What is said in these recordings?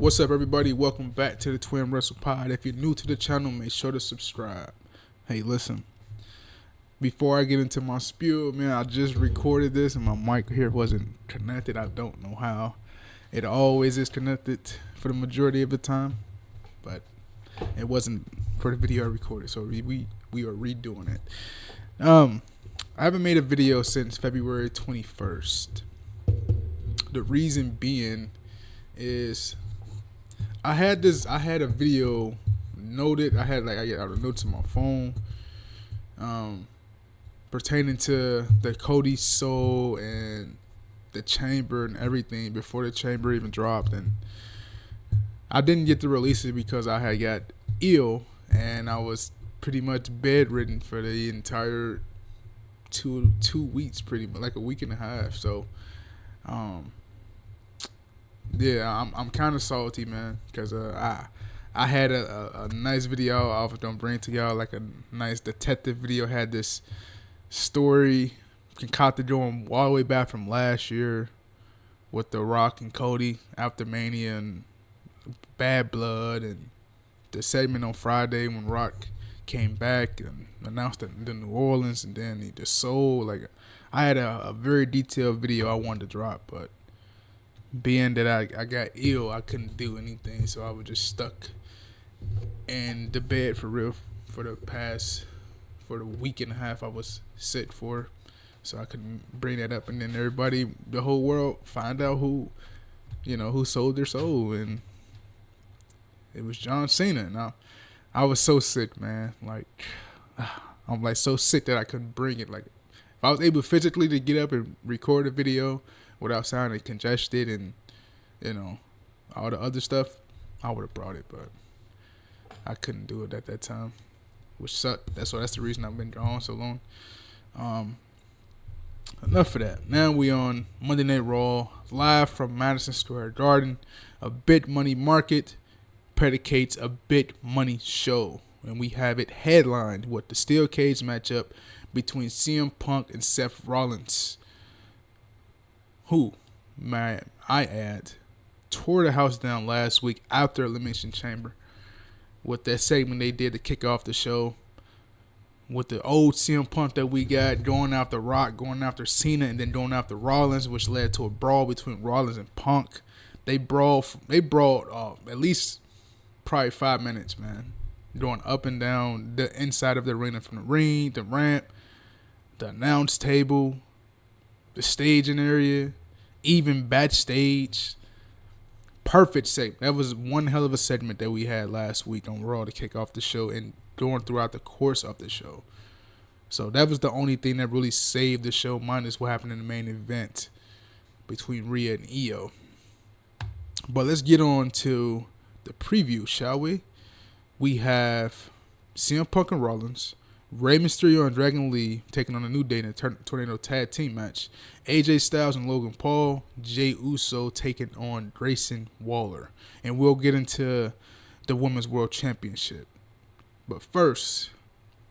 What's up, everybody? Welcome back to the Twin Wrestle Pod. If you're new to the channel, make sure to subscribe. Hey, listen. Before I get into my spiel, man, I just recorded this and my mic here wasn't connected. I don't know how. It always is connected for the majority of the time, but it wasn't for the video I recorded, so we are redoing it. I haven't made a video since February 21st. The reason being is I had a video noted. I get out of notes on my phone, pertaining to the Cody Soul and the Chamber and everything before the Chamber even dropped, and I didn't get to release it because I had got ill and I was pretty much bedridden for the entire two weeks, pretty much like a week and a half. So, yeah, I'm kind of salty, man, because I had a nice video I was gonna bring to y'all, like a nice detective video. Had this story concocted going all the way back from last year with The Rock and Cody after Mania and Bad Blood, and the segment on Friday when Rock came back and announced the New Orleans, and then the Soul. Like, I had a very detailed video I wanted to drop, but being that I got ill, I couldn't do anything, so I was just stuck in the bed for real for the week and a half I was sick for, so I couldn't bring that up. And then the whole world, find out who sold their soul, and it was John Cena. And I was so sick, man. Like, I'm like so sick that I couldn't bring it. Like, if I was able physically to get up and record a video without sounding congested and, all the other stuff, I would have brought it, but I couldn't do it at that time, which sucked. That's the reason I've been gone so long. Enough of that. Now we on Monday Night Raw, live from Madison Square Garden. A bit money market predicates a bit money show, and we have it headlined with the steel cage matchup between CM Punk and Seth Rollins, who, may I add, tore the house down last week after Elimination Chamber with that segment they did to kick off the show, with the old CM Punk that we got going after Rock, going after Cena, and then going after Rollins, which led to a brawl between Rollins and Punk. They brawled at least probably 5 minutes, man, going up and down the inside of the arena, from the ring, the ramp, the announce table, the staging area, even backstage. Perfect segment. That was one hell of a segment that we had last week on Raw to kick off the show and going throughout the course of the show. So that was the only thing that really saved the show, minus what happened in the main event between Rhea and Io. But let's get on to the preview, shall we? We have CM Punk and Rollins, Rey Mysterio and Dragon Lee taking on a New Day in a Tornado Tag Team match, AJ Styles and Logan Paul, Jey Uso taking on Grayson Waller. And we'll get into the Women's World Championship. But first,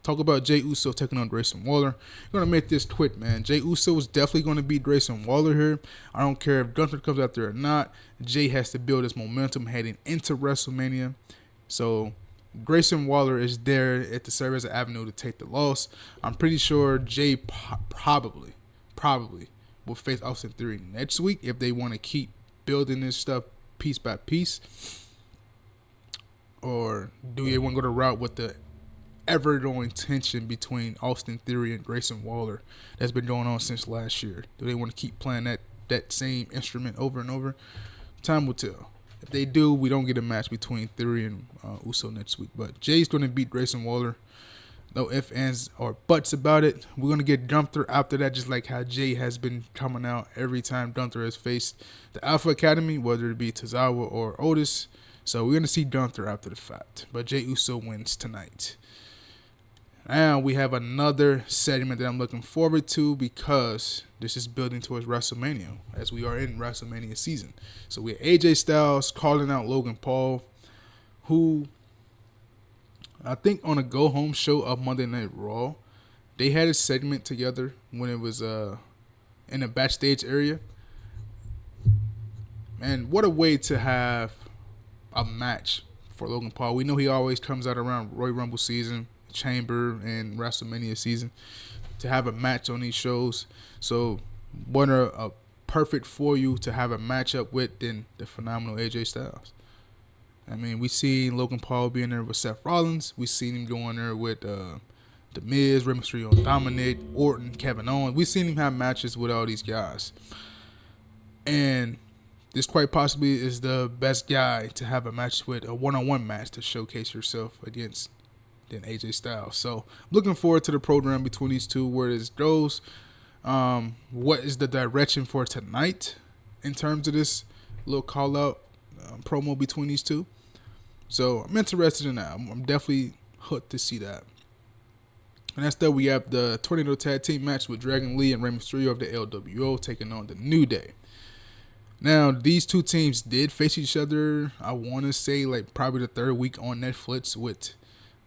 talk about Jey Uso taking on Grayson Waller. I'm going to make this quick, man. Jey Uso is definitely going to beat Grayson Waller here. I don't care if Gunther comes out there or not. Jey has to build his momentum heading into WrestleMania. So Grayson Waller is there at the serve as an avenue to take the loss. I'm pretty sure Jey probably will face Austin Theory next week if they want to keep building this stuff piece by piece. Or do they want to go the route with the ever-growing tension between Austin Theory and Grayson Waller that's been going on since last year? Do they want to keep playing that same instrument over and over? Time will tell. If they do, we don't get a match between Theory and Uso next week. But Jay's going to beat Grayson Waller. No ifs, ands, or buts about it. We're going to get Gunther after that, just like how Jey has been coming out every time Gunther has faced the Alpha Academy, whether it be Tozawa or Otis. So we're going to see Gunther after the fact. But Jey Uso wins tonight. Now we have another segment that I'm looking forward to, because this is building towards WrestleMania, as we are in WrestleMania season. So we have AJ Styles calling out Logan Paul, who I think on a go-home show of Monday Night Raw, they had a segment together when it was in the backstage area. And what a way to have a match for Logan Paul. We know he always comes out around Royal Rumble season, Chamber, and WrestleMania season to have a match on these shows. So what a perfect for you to have a matchup with than the phenomenal AJ Styles. I mean, we seen Logan Paul being there with Seth Rollins. We seen him going there with The Miz, Rey Mysterio, Dominic, Orton, Kevin Owens. We seen him have matches with all these guys. And this quite possibly is the best guy to have a match with, a one-on-one match to showcase yourself against than AJ Styles. So I'm looking forward to the program between these two, where it goes. What is the direction for tonight in terms of this little call-out promo between these two? So I'm interested in that. I'm definitely hooked to see that. And that's that. We have the Tornado Tag Team match with Dragon Lee and Rey Mysterio of the LWO taking on the New Day. Now, these two teams did face each other, I want to say, like, probably the third week on Netflix with,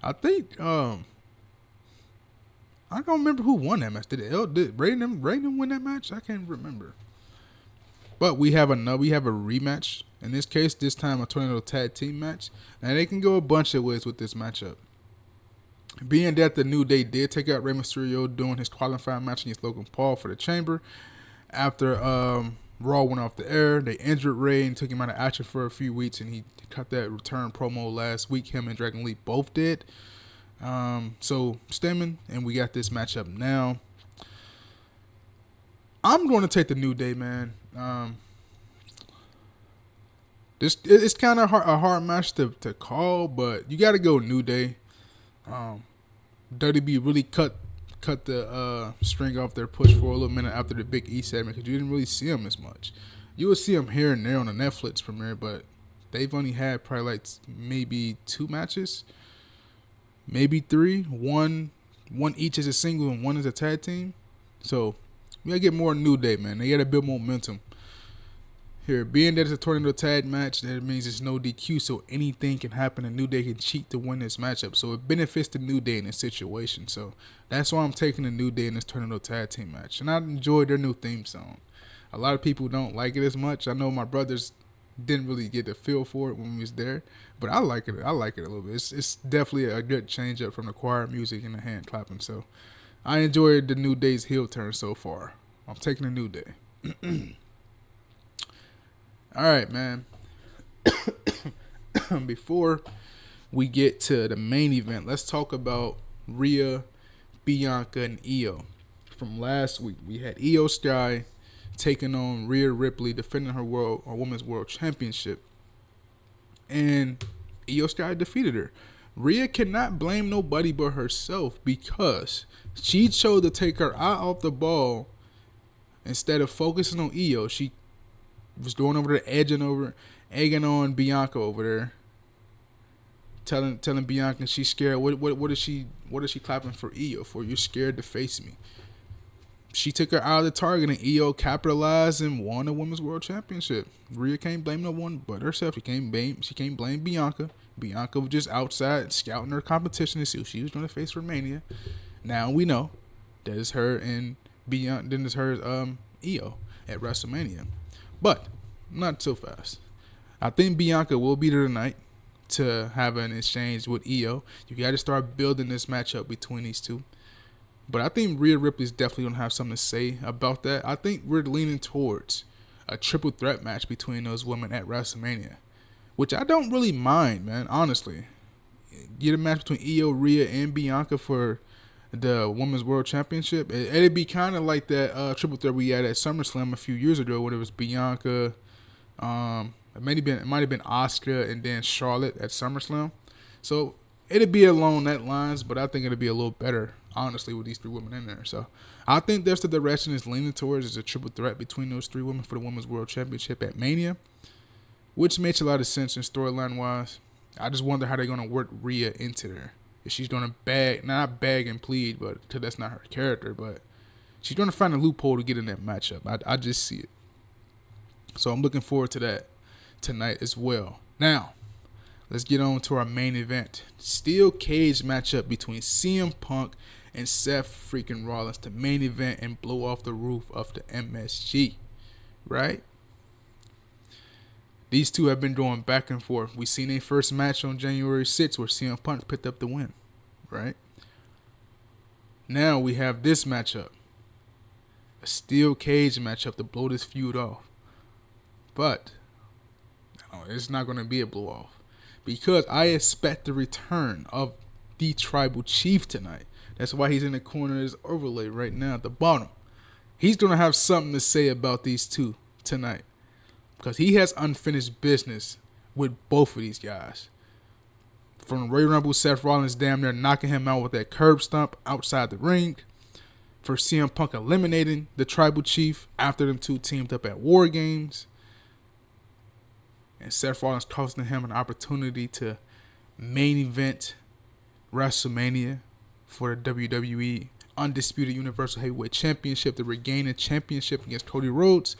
I think, I don't remember who won that match. Did Ray win that match? I can't remember. But we have a rematch. In this case, this time a Tornado Tag Team match. And they can go a bunch of ways with this matchup. Being that the New Day did take out Rey Mysterio doing his qualifying match against Logan Paul for the Chamber. After Raw went off the air, they injured Rey and took him out of action for a few weeks, and he cut that return promo last week. Him and Dragon Lee both did. So stemming, and we got this matchup now. I'm going to take the New Day, man. It's kind of a hard match to call, but you got to go New Day. WB really cut the string off their push for a little minute after the Big E segment, because you didn't really see them as much. You will see them here and there on the Netflix premiere, but they've only had probably like maybe 2 matches, maybe 3. One each as a single and one as a tag team. So we gotta get more New Day, man. They gotta build momentum. Here, being that it's a Tornado Tag match, that means it's no DQ, so anything can happen, and New Day can cheat to win this matchup. So it benefits the New Day in this situation. So that's why I'm taking the New Day in this Tornado Tag Team match. And I enjoyed their new theme song. A lot of people don't like it as much. I know my brothers didn't really get the feel for it when we was there, but I like it. I like it a little bit. It's definitely a good change up from the choir music and the hand clapping. So I enjoyed the New Day's heel turn so far. I'm taking the New Day. All right, man. Before we get to the main event, let's talk about Rhea, Bianca, and Io. From last week, we had Io Sky taking on Rhea Ripley, defending her Women's World Championship. And Io Sky defeated her. Rhea cannot blame nobody but herself, because she chose to take her eye off the ball instead of focusing on Io. She was going over there, egging on Bianca over there, telling Bianca she's scared. What is she clapping for Io for? You're scared to face me. She took her out of the target, and Io capitalized and won the Women's World Championship. Rhea can't blame no one but herself. She can't blame Bianca. Bianca was just outside scouting her competition to see who she was going to face for Mania. Now we know that is her and Bianca. Then it's her Io at WrestleMania. But not so fast. I think Bianca will be there tonight to have an exchange with Io. You got to start building this matchup between these two. But I think Rhea Ripley's definitely going to have something to say about that. I think we're leaning towards a triple threat match between those women at WrestleMania, which I don't really mind, man, honestly. Get a match between Io, Rhea, and Bianca for the Women's World Championship. It'd be kind of like that triple threat we had at SummerSlam a few years ago, when it was Bianca, it might have been Asuka, and then Charlotte at SummerSlam. So it'd be along that lines, but I think it'd be a little better, honestly, with these 3 women in there. So I think that's the direction it's leaning towards, is a triple threat between those 3 women for the Women's World Championship at Mania, which makes a lot of sense in storyline wise. I just wonder how they're gonna work Rhea into there. If she's gonna not beg and plead, but because that's not her character, but she's gonna find a loophole to get in that matchup. I just see it. So I'm looking forward to that tonight as well. Now, let's get on to our main event. Steel cage matchup between CM Punk and Seth freaking Rollins to main event and blow off the roof of the MSG. Right? These two have been going back and forth. We seen their first match on January 6th where CM Punk picked up the win, right? Now we have this matchup. A steel cage matchup to blow this feud off. But it's not going to be a blow off. Because I expect the return of the Tribal Chief tonight. That's why he's in the corner of his overlay right now at the bottom. He's going to have something to say about these two tonight. Because he has unfinished business with both of these guys. From Royal Rumble, Seth Rollins damn near knocking him out with that curb stomp outside the ring. For CM Punk eliminating the Tribal Chief after them two teamed up at War Games. And Seth Rollins costing him an opportunity to main event WrestleMania for the WWE Undisputed Universal Heavyweight Championship to regain a championship against Cody Rhodes.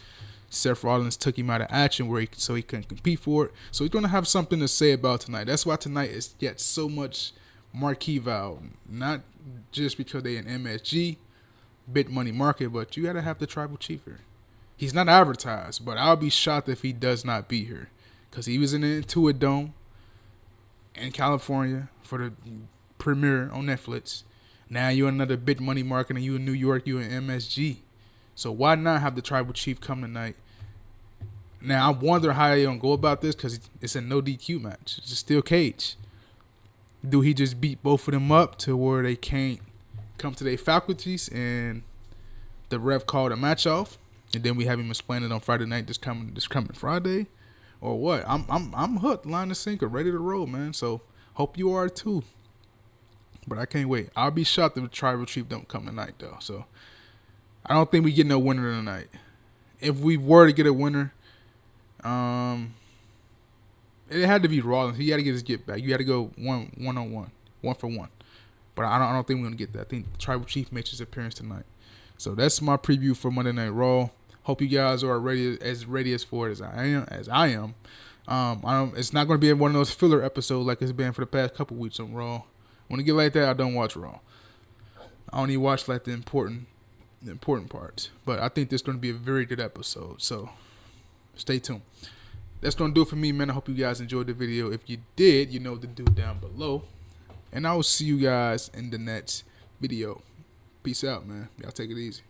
Seth Rollins took him out of action so he couldn't compete for it. So he's going to have something to say about tonight. That's why tonight is yet so much marquee value. Not just because they in MSG, big money market, but you got to have the Tribal Chief here. He's not advertised, but I'll be shocked if he does not be here. Because he was in the Intuit Dome in California for the premiere on Netflix. Now you're another big money market and you in New York, you in MSG. So why not have the Tribal Chief come tonight? Now, I wonder how they don't go about this because it's a no DQ match. It's a steel cage. Do he just beat both of them up to where they can't come to their faculties and the ref called a match off? And then we have him explain it on Friday night this coming Friday? Or what? I'm hooked, line and sinker, ready to roll, man. So, hope you are too. But I can't wait. I'll be shocked if the Tribal Chief don't come tonight, though. So, I don't think we get no winner tonight. If we were to get a winner, it had to be Rollins. He had to get his get back. You had to go one on one for one. But I don't think we're gonna get that. I think the Tribal Chief makes his appearance tonight. So that's my preview for Monday Night Raw. Hope you guys are ready as for it as I am. It's not gonna be one of those filler episodes like it's been for the past couple weeks on Raw. When it get like that, I don't watch Raw. I only watch like the important parts. But I think this is going to be a very good episode. So stay tuned. That's going to do it for me, man. I hope you guys enjoyed the video. If you did, you know what to do down below. And I will see you guys in the next video. Peace out, man. Y'all take it easy.